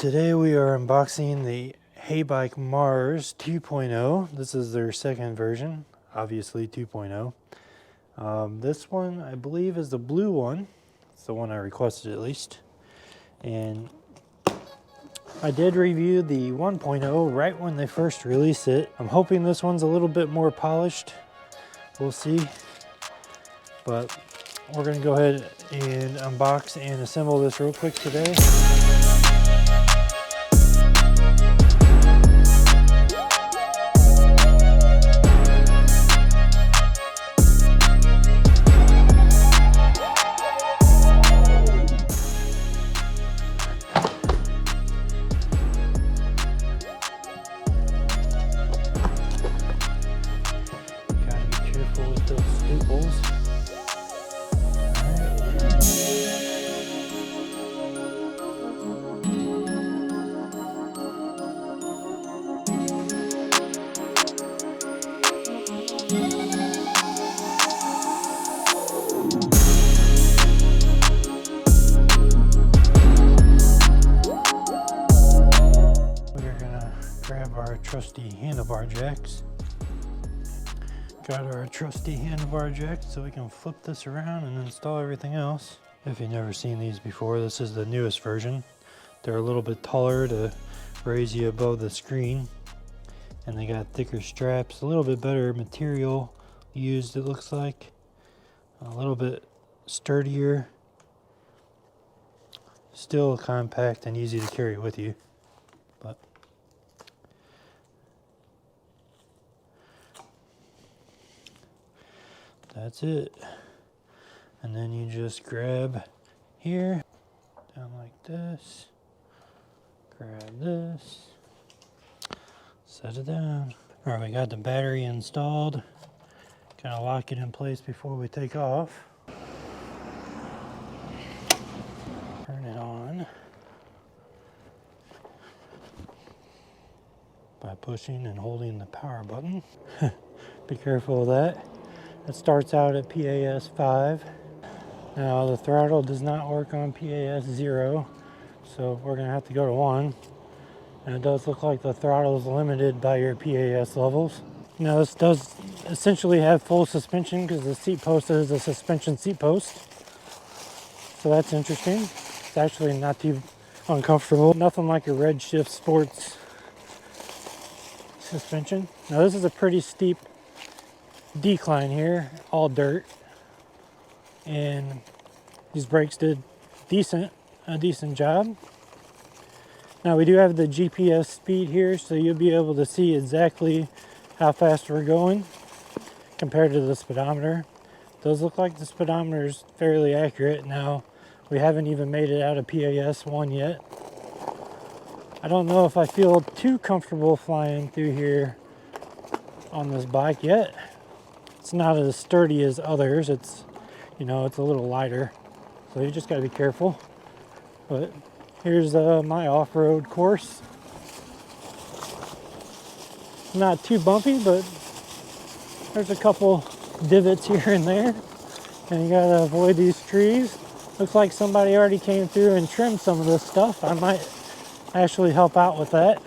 Today we are unboxing the HeyBike Mars 2.0. This is their second version, obviously 2.0. This one I believe is the blue one. It's the one I requested at least. And I did review the 1.0 right when they first released it. I'm hoping this one's a little bit more polished. We'll see. But we're going to go ahead and unbox and assemble this real quick today. With those staples. We're gonna grab our trusty handlebar jacks. Got our trusty handlebar jack so we can flip this around and install everything else. If you've never seen these before, this is the newest version. They're a little bit taller to raise you above the screen. And they got thicker straps, a little bit better material used, it looks like. A little bit sturdier. Still compact and easy to carry with you. But that's it. And then you just grab here, down like this, grab this, set it down. All right, we got the battery installed. Kind of lock it in place before we take off. Turn it on by pushing and holding the power button. Be careful of that. It starts out at PAS 5. Now the throttle does not work on PAS 0, so we're going to have to go to 1. And it does look like the throttle is limited by your PAS levels. Now this does essentially have full suspension because the seat post is a suspension seat post. So that's interesting. It's actually not too uncomfortable. Nothing like a Redshift Sports suspension. Now this is a pretty steep decline here, all dirt, and these brakes did a decent job. Now we do have the GPS speed here, so you'll be able to see exactly how fast we're going compared to the speedometer. It does look like the speedometer is fairly accurate. Now we haven't even made it out of PAS 1 yet. I don't know if I feel too comfortable flying through here on this bike yet. It's not as sturdy as others. It's, you know, it's a little lighter. So you just got to be careful. But here's my off-road course. Not too bumpy, but there's a couple divots here and there. And you got to avoid these trees. Looks like somebody already came through and trimmed some of this stuff. I might actually help out with that.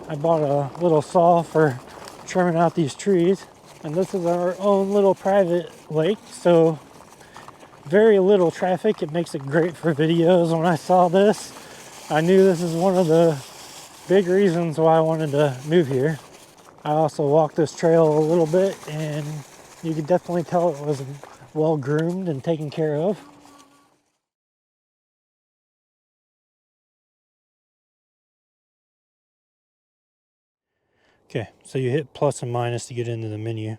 I bought a little saw for trimming out these trees. And this is our own little private lake, so very little traffic. It makes it great for videos. When I saw this, I knew this is one of the big reasons why I wanted to move here. I also walked this trail a little bit, and you could definitely tell it was well groomed and taken care of. Okay, so you hit plus and minus to get into the menu.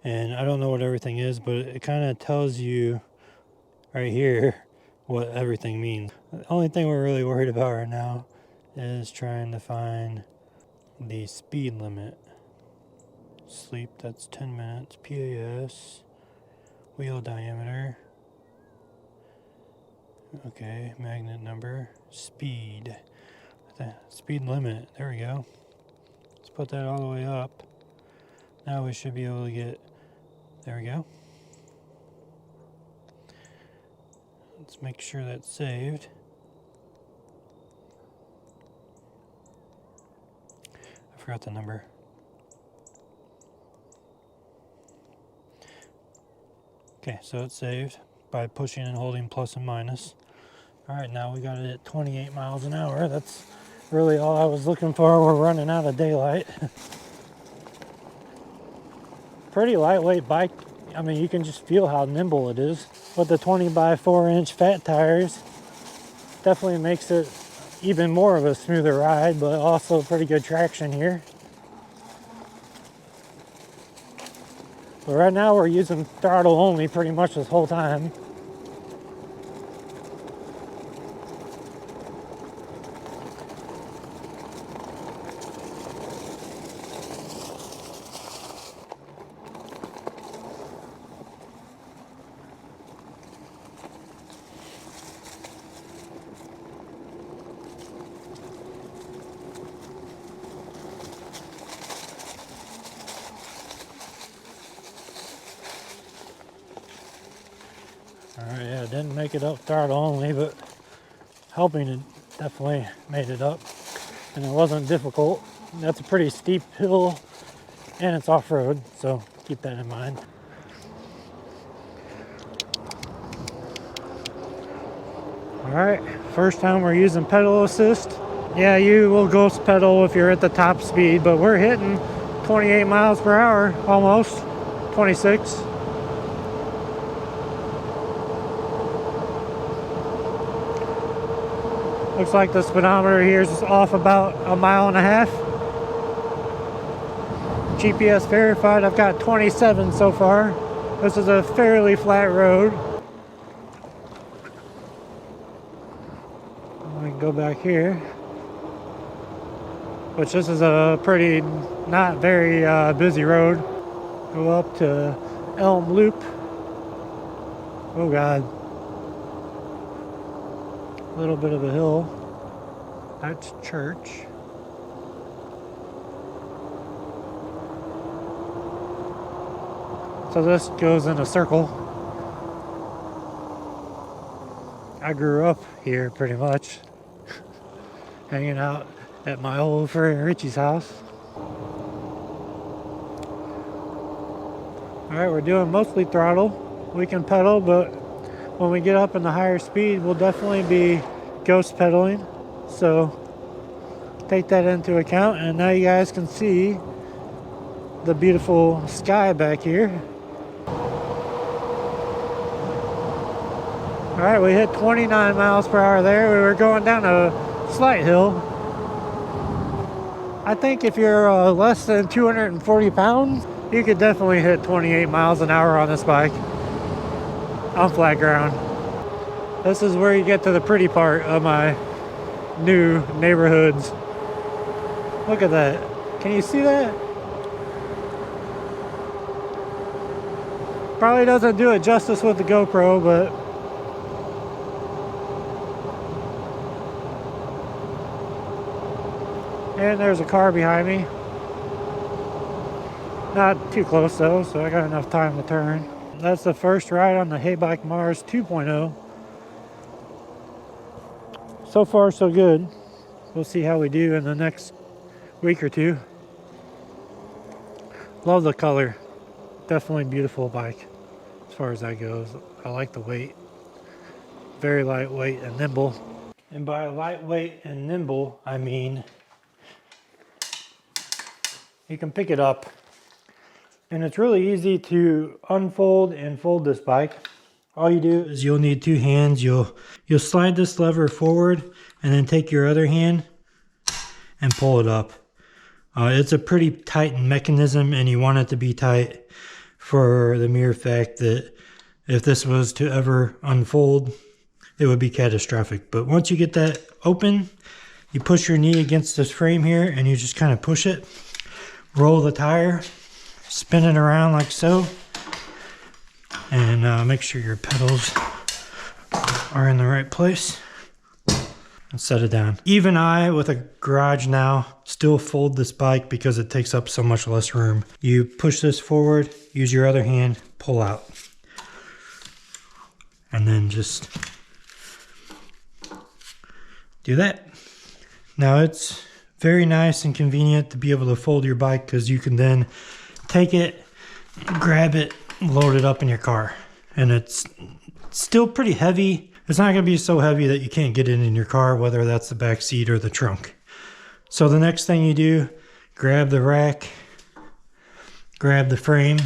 And I don't know what everything is, but it kind of tells you right here what everything means. The only thing we're really worried about right now is trying to find the speed limit. Sleep, that's 10 minutes. PAS, wheel diameter. Okay, magnet number, speed. The speed limit, there we go. Let's put that all the way up. Now we should be able to get, there we go. Let's make sure that's saved. Forgot the number. Okay, so it's saved by pushing and holding plus and minus. All right, now we got it at 28 miles an hour. That's really all I was looking for. We're running out of daylight. Pretty lightweight bike. I mean, you can just feel how nimble it is. With the 20 by 4 inch fat tires, definitely makes it even more of a smoother ride, but also pretty good traction here. But right now we're using throttle only pretty much this whole time. Alright, yeah, didn't make it up throttle only, but helping it definitely made it up. And it wasn't difficult. That's a pretty steep hill and it's off-road, so keep that in mind. Alright, first time we're using pedal assist. Yeah, you will ghost pedal if you're at the top speed, but we're hitting 28 miles per hour almost, 26. Looks like the speedometer here is off about 1.5 miles. GPS verified, I've got 27 so far. This is a fairly flat road. We can go back here, which this is a pretty not very busy road. Go up to Elm Loop. Oh God. A little bit of a hill. That's church. So this goes in a circle. I grew up here pretty much, hanging out at my old friend Richie's house. Alright, we're doing mostly throttle. We can pedal, but when we get up in the higher speed, we'll definitely be ghost pedaling. So take that into account. And now you guys can see the beautiful sky back here. Alright, we hit 29 miles per hour there. We were going down a slight hill. I think if you're less than 240 pounds, you could definitely hit 28 miles an hour on this bike on flat ground. This is where you get to the pretty part of my new neighborhoods. Look at that. Can you see that? Probably doesn't do it justice with the GoPro, but and there's a car behind me. Not too close though, so I got enough time to turn. That's the first ride on the HeyBike Mars 2.0. So far so good. We'll see how we do in the next week or two. Love the color. Definitely beautiful bike as far as that goes. I like the weight. Very lightweight and nimble. And by lightweight and nimble, I mean you can pick it up. And it's really easy to unfold and fold this bike. All you do is you'll need two hands. You'll slide this lever forward and then take your other hand and pull it up. It's a pretty tight mechanism, and you want it to be tight for the mere fact that if this was to ever unfold, it would be catastrophic. But once you get that open, you push your knee against this frame here and you just kind of push it, roll the tire, spin it around like so, and make sure your pedals are in the right place and set it down. Even I, with a garage now, still fold this bike because it takes up so much less room. You push this forward, use your other hand, pull out, and then just do that. Now it's Very nice and convenient to be able to fold your bike, because you can then take it, grab it, load it up in your car. And it's still pretty heavy. It's not going to be so heavy that you can't get it in your car, whether that's the back seat or the trunk. So the next thing you do, grab the rack, grab the frame,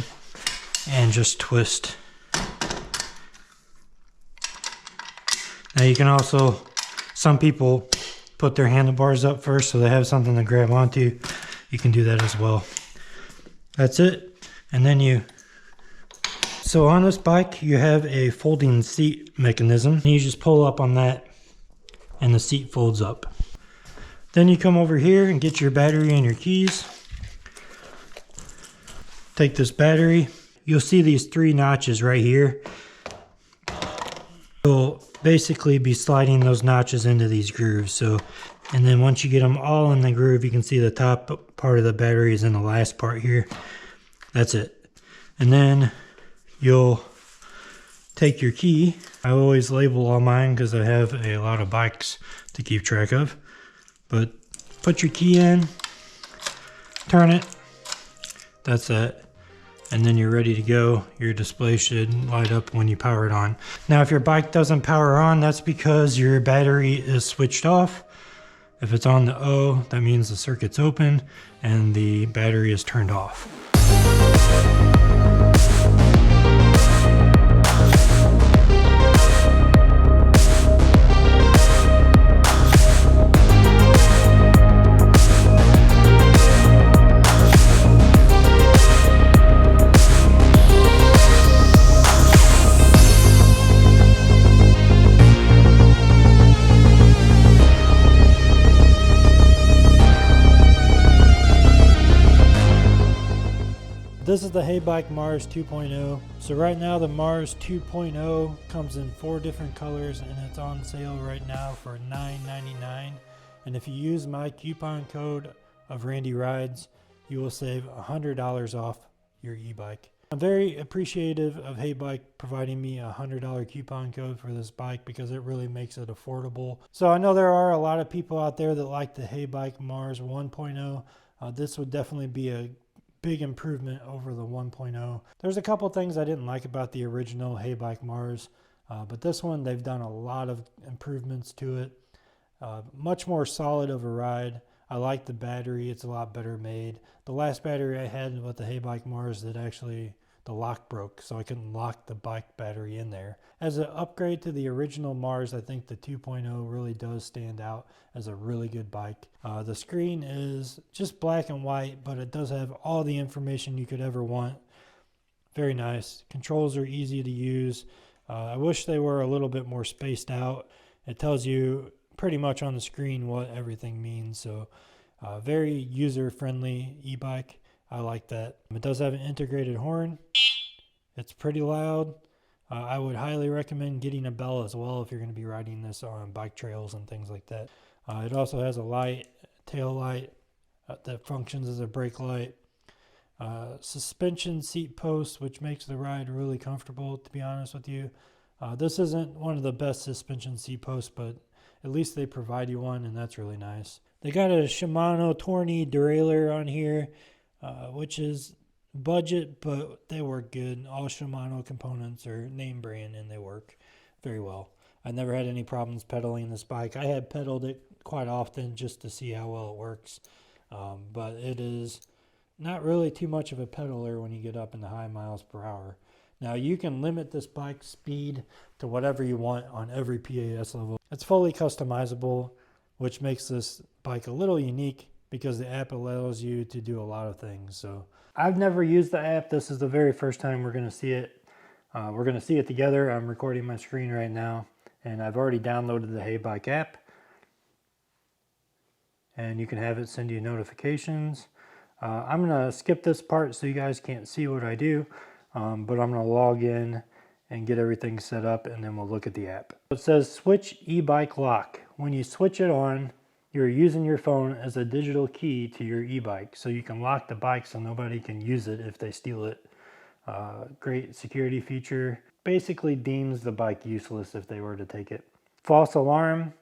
and just twist. Now you can also, some people put their handlebars up first so they have something to grab onto. You can do that as well. That's it. And then so on this bike, you have a folding seat mechanism. You just pull up on that and the seat folds up. Then you come over here and get your battery and your keys. Take this battery. You'll see these 3 notches right here. You'll basically be sliding those notches into these grooves. And then once you get them all in the groove, you can see the top part of the battery is in the last part here. That's it. And then you'll take your key. I always label all mine because I have a lot of bikes to keep track of. But put your key in, turn it, that's it. And then you're ready to go. Your display should light up when you power it on. Now, if your bike doesn't power on, that's because your battery is switched off. If it's on the O, that means the circuit's open and the battery is turned off. This is the HeyBike Mars 2.0. So right now the Mars 2.0 comes in 4 different colors and it's on sale right now for $9.99. And if you use my coupon code of Randy Rides, you will save $100 off your e-bike. I'm very appreciative of HeyBike providing me a $100 coupon code for this bike because it really makes it affordable. So I know there are a lot of people out there that like the HeyBike Mars 1.0. This would definitely be a big improvement over the 1.0. There's a couple things I didn't like about the original HeyBike Mars, but this one they've done a lot of improvements to it. Much more solid of a ride. I like the battery, it's a lot better made. The last battery I had with the HeyBike Mars, that actually the lock broke, so I couldn't lock the bike battery in there. As an upgrade to the original Mars, I think the 2.0 really does stand out as a really good bike. The screen is just black and white, but it does have all the information you could ever want. Very nice. Controls are easy to use. I wish they were a little bit more spaced out. It tells you pretty much on the screen what everything means. So very user-friendly e-bike. I like that. It does have an integrated horn. It's pretty loud. I would highly recommend getting a bell as well if you're going to be riding this on bike trails and things like that. It also has a light, tail light that functions as a brake light. Suspension seat post, which makes the ride really comfortable, to be honest with you. This isn't one of the best suspension seat posts, but at least they provide you one, and that's really nice. They got a Shimano Tourney derailleur on here, which is budget, but they work good. All Shimano components are name brand and they work very well. I never had any problems pedaling this bike. I had pedaled it quite often just to see how well it works, but it is not really too much of a pedaler when you get up in the high miles per hour. Now you can limit this bike's speed to whatever you want on every PAS level. It's fully customizable, which makes this bike a little unique because the app allows you to do a lot of things. So I've never used the app. This is the very first time we're going to see it. We're going to see it together. I'm recording my screen right now, and I've already downloaded the HeyBike app. And you can have it send you notifications. I'm going to skip this part so you guys can't see what I do, but I'm going to log in and get everything set up, and then we'll look at the app. It says switch e-bike lock. When you switch it on, you're using your phone as a digital key to your e-bike, so you can lock the bike so nobody can use it if they steal it. Great security feature. Basically deems the bike useless if they were to take it. False alarm,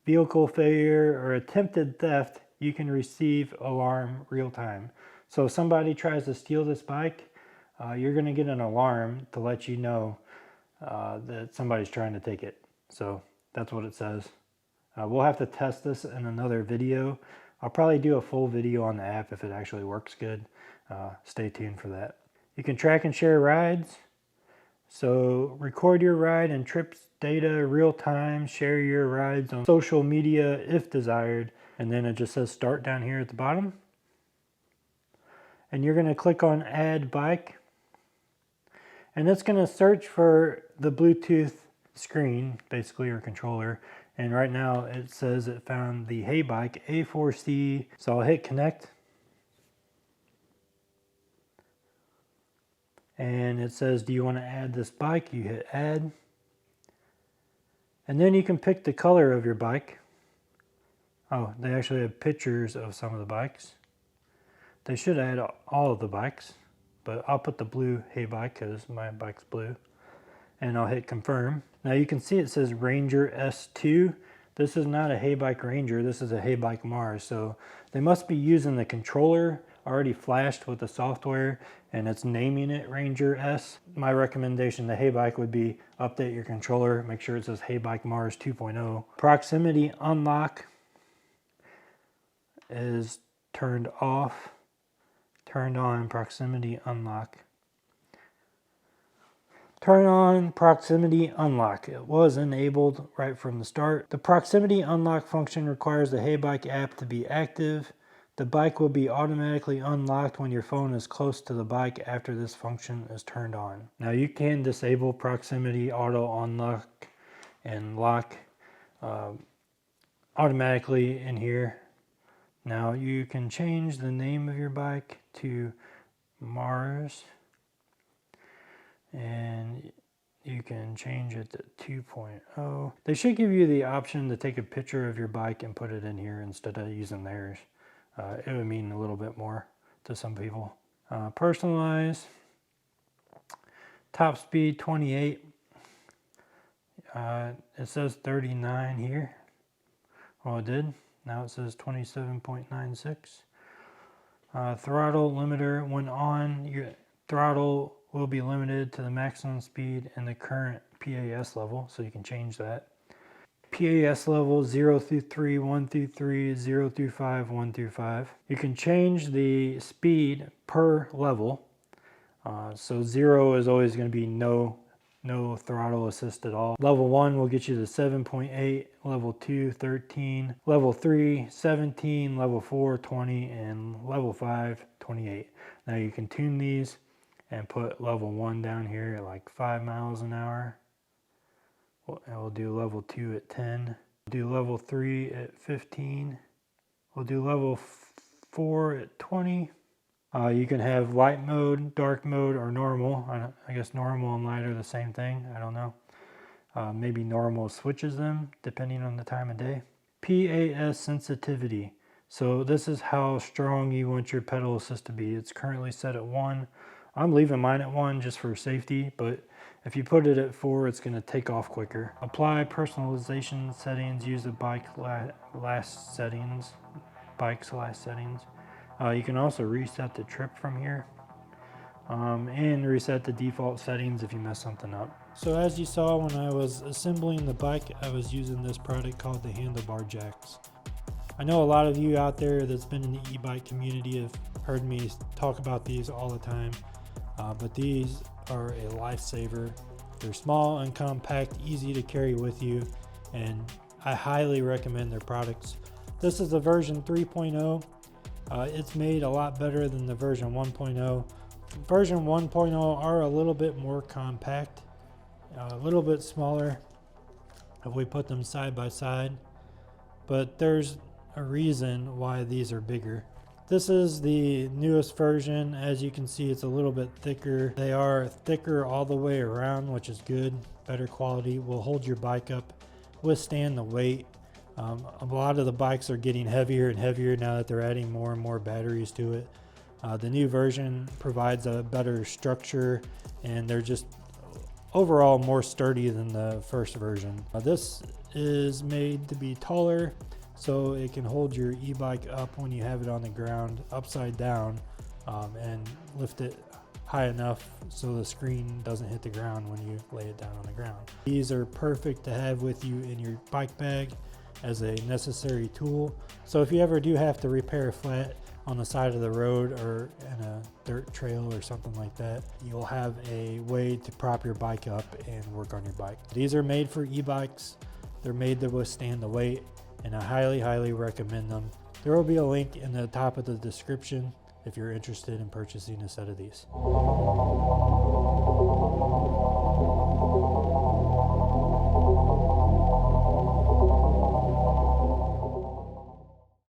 vehicle failure, or attempted theft, you can receive alarm real time. So if somebody tries to steal this bike, you're going to get an alarm to let you know that somebody's trying to take it. So that's what it says. We'll have to test this in another video. I'll probably do a full video on the app if it actually works good. Stay tuned for that. You can track and share rides. So record your ride and trips data real time, share your rides on social media if desired, and then it just says start down here at the bottom. And you're going to click on add bike, and it's going to search for the Bluetooth screen, basically, or controller. And right now it says it found the HeyBike A4C. So I'll hit connect. And it says, do you want to add this bike? You hit add. And then you can pick the color of your bike. Oh, they actually have pictures of some of the bikes. They should add all of the bikes, but I'll put the blue HeyBike because my bike's blue. And I'll hit confirm. Now you can see it says Ranger S2. This is not a HeyBike Ranger, this is a HeyBike Mars. So they must be using the controller already flashed with the software, and it's naming it Ranger S. My recommendation to HeyBike would be update your controller, make sure it says HeyBike Mars 2.0. Proximity unlock is turned off. Turned on proximity unlock. Turn on proximity unlock. It was enabled right from the start. The proximity unlock function requires the HeyBike app to be active. The bike will be automatically unlocked when your phone is close to the bike after this function is turned on. Now you can disable proximity auto unlock and lock automatically in here. Now you can change the name of your bike to Mars, and you can change it to 2.0. They should give you the option to take a picture of your bike and put it in here instead of using theirs. It would mean a little bit more to some people. Personalize, top speed 28. It says 39 here. Well, it did. Now it says 27.96. Throttle limiter, when on, your throttle will be limited to the maximum speed and the current PAS level, so you can change that. PAS level 0 through 3, 1 through 3, 0 through 5, 1 through 5. You can change the speed per level. So 0 is always going to be no throttle assist at all. Level 1 will get you to 7.8, level 2, 13, level 3, 17, level 4, 20, and level 5, 28. Now you can tune these and put level 1 down here at like 5 miles an hour. We'll do level 2 at 10. We'll do level 3 at 15. We'll do level 4 at 20. You can have light mode, dark mode, or normal. I guess normal and light are the same thing. I don't know. Maybe normal switches them depending on the time of day. PAS sensitivity. So this is how strong you want your pedal assist to be. It's currently set at 1. I'm leaving mine at 1 just for safety, but if you put it at 4, it's going to take off quicker. Apply personalization settings. Use the bike last settings. Bike's last settings. You can also reset the trip from here, and reset the default settings if you mess something up. So as you saw when I was assembling the bike, I was using this product called the Handlebar Jacks. I know a lot of you out there that's been in the e-bike community have heard me talk about these all the time, but these are a lifesaver. They're small and compact, easy to carry with you, and I highly recommend their products. This is the version 3.0. It's made a lot better than the version 1.0. Version 1.0 are a little bit more compact, a little bit smaller if we put them side by side, but there's a reason why these are bigger. This is the newest version. As you can see, it's a little bit thicker. They are thicker all the way around, which is good. Better quality, will hold your bike up, withstand the weight. A lot of the bikes are getting heavier and heavier now that they're adding more and more batteries to it. The new version provides a better structure, and they're just overall more sturdy than the first version. This is made to be taller, so it can hold your e-bike up when you have it on the ground upside down, and lift it high enough so the screen doesn't hit the ground when you lay it down on the ground. These are perfect to have with you in your bike bag as a necessary tool. So if you ever do have to repair a flat on the side of the road or in a dirt trail or something like that, you'll have a way to prop your bike up and work on your bike. These are made for e-bikes. They're made to withstand the weight, and I highly recommend them. There will be a link in the top of the description if you're interested in purchasing a set of these.